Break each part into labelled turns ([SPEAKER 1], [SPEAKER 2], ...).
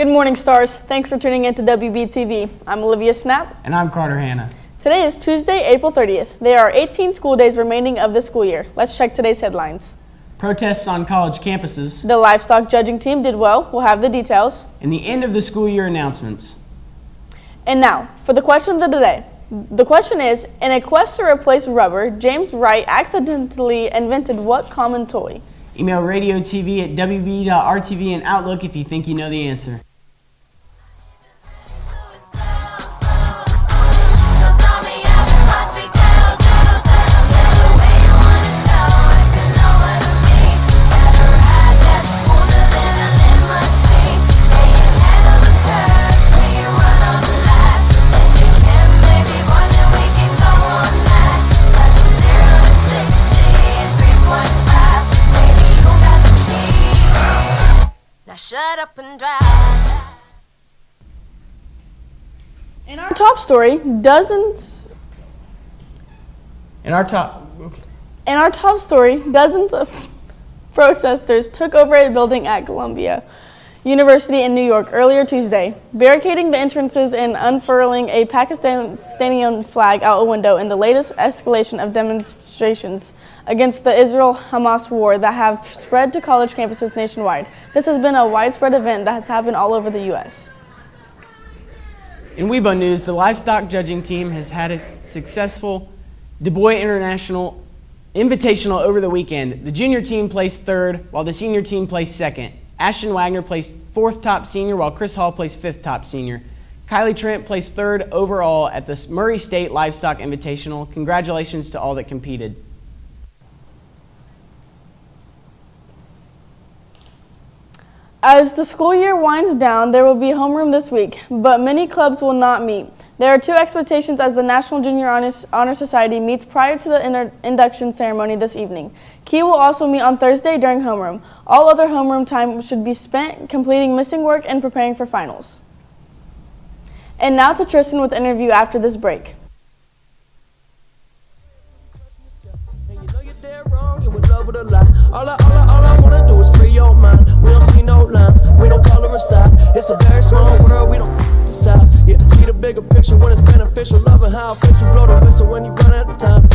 [SPEAKER 1] Good morning, Stars. Thanks for tuning in to WBTV. I'm Olivia Snap.
[SPEAKER 2] And I'm Carter Hanna.
[SPEAKER 1] Today is Tuesday, April 30th. There are 18 school days remaining of the school year. Let's check today's headlines.
[SPEAKER 2] Protests on college campuses.
[SPEAKER 1] The livestock judging team did well. We'll have the details.
[SPEAKER 2] And the end of the school year announcements.
[SPEAKER 1] And now, for the question of the day. The question is, in a quest to replace rubber, James Wright accidentally invented what common toy?
[SPEAKER 2] Email radio.tv at wb.rtv and Outlook if you think you know the answer.
[SPEAKER 3] Shut up and drive.
[SPEAKER 1] In our top story, dozens of protesters took over a building at Columbia University in New York earlier Tuesday, barricading the entrances and unfurling a Pakistani flag out a window in the latest escalation of demonstrations against the Israel-Hamas war that have spread to college campuses nationwide. This has been a widespread event that has happened all over the U.S.
[SPEAKER 2] In Weibo news, the livestock judging team has had a successful Du Bois International Invitational over the weekend. The junior team placed third, while the senior team placed second. Ashton Wagner placed fourth top senior, while Chris Hall placed fifth top senior. Kylie Trent placed third overall at the Murray State Livestock Invitational. Congratulations to all that competed.
[SPEAKER 1] As the school year winds down, there will be homeroom this week, but many clubs will not meet. There are two expectations as the National Junior Honor Society meets prior to the induction ceremony this evening. Key will also meet on Thursday during homeroom. All other homeroom time should be spent completing missing work and preparing for finals. And now to Tristan with an interview after this break.
[SPEAKER 4] All I wanna do is free your mind. We don't see no lines, we don't call them aside. It's a very small world, we don't decide. Yeah, see the bigger picture when it's beneficial. Loving how it fits you, blow the whistle when you run out of time.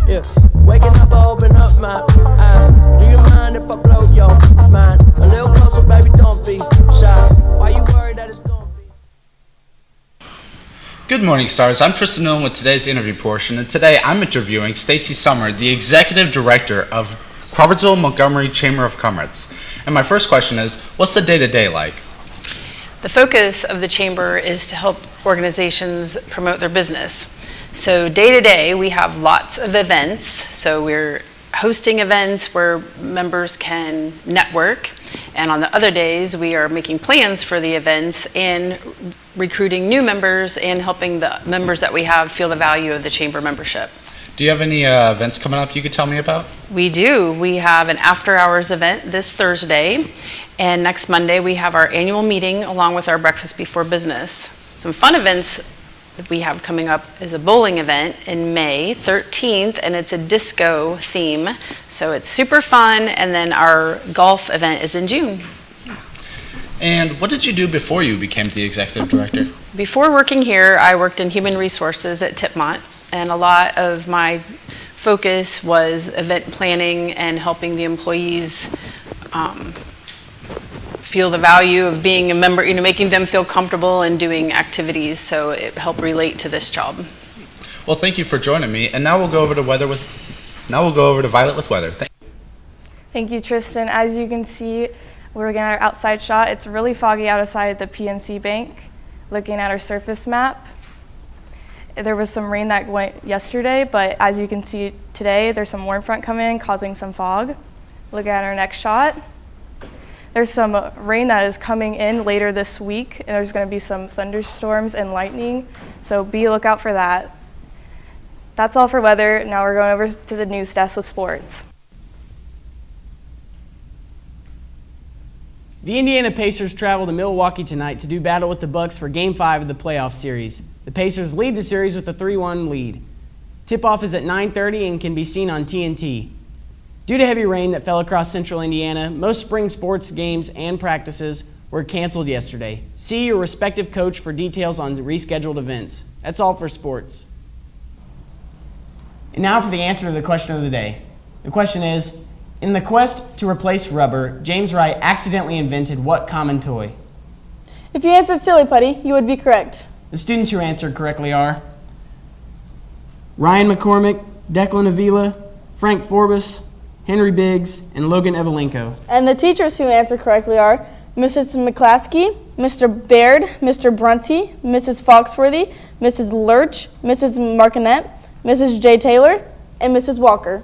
[SPEAKER 4] Yeah, waking up, I open up my eyes. Do you mind if I blow your mind? A little closer, baby, don't be shy. Why you worried that it's gonna be?
[SPEAKER 5] Good morning, Stars. I'm Tristan Nolan with today's interview portion, and today I'm interviewing Stacy Summer, the Executive Director of Crawfordsville Montgomery Chamber of Commerce. And my first question is, what's the day-to-day like?
[SPEAKER 6] The focus of the Chamber is to help organizations promote their business. So day-to-day, we have lots of events. So we're hosting events where members can network. And on the other days, we are making plans for the events and recruiting new members and helping the members that we have feel the value of the Chamber membership.
[SPEAKER 5] Do you have any events coming up you could tell me about?
[SPEAKER 6] We do. We have an after-hours event this Thursday, and next Monday we have our annual meeting along with our breakfast before business. Some fun events that we have coming up is a bowling event in May 13th, and it's a disco theme, so it's super fun, and then our golf event is in June.
[SPEAKER 5] And what did you do before you became the Executive Director?
[SPEAKER 6] Before working here, I worked in human resources at Tipmont. And a lot of my focus was event planning and helping the employees feel the value of being a member, making them feel comfortable and doing activities. So it helped relate to this job.
[SPEAKER 5] Well, thank you for joining me. And now we'll go over to Violet with weather.
[SPEAKER 7] Thank you, Tristan. As you can see, we're looking at our outside shot. It's really foggy outside the PNC Bank. Looking at our surface map. There was some rain that went yesterday, but as you can see today, there's some warm front coming in, causing some fog. Look at our next shot. There's some rain that is coming in later this week, and there's going to be some thunderstorms and lightning, so be a lookout for that. That's all for weather. Now we're going over to the news desk with sports.
[SPEAKER 2] The Indiana Pacers travel to Milwaukee tonight to do battle with the Bucks for Game 5 of the playoff series. The Pacers lead the series with a 3-1 lead. Tip-off is at 9:30 and can be seen on TNT. Due to heavy rain that fell across central Indiana, most spring sports games and practices were canceled yesterday. See your respective coach for details on the rescheduled events. That's all for sports. And now for the answer to the question of the day. The question is, in the quest to replace rubber, James Wright accidentally invented what common toy?
[SPEAKER 1] If you answered silly putty, you would be correct.
[SPEAKER 2] The students who answered correctly are Ryan McCormick, Declan Avila, Frank Forbes, Henry Biggs, and Logan Evelenko.
[SPEAKER 1] And the teachers who answered correctly are Mrs. McClaskey, Mr. Baird, Mr. Brunty, Mrs. Foxworthy, Mrs. Lurch, Mrs. Martinet, Mrs. J. Taylor, and Mrs. Walker.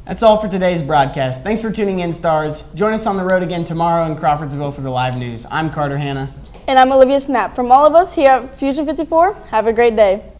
[SPEAKER 2] That's all for today's broadcast. Thanks for tuning in, Stars. Join us on the road again tomorrow in Crawfordsville for the live news. I'm Carter Hanna.
[SPEAKER 1] And I'm Olivia Snap. From all of us here at Fusion 54, have a great day.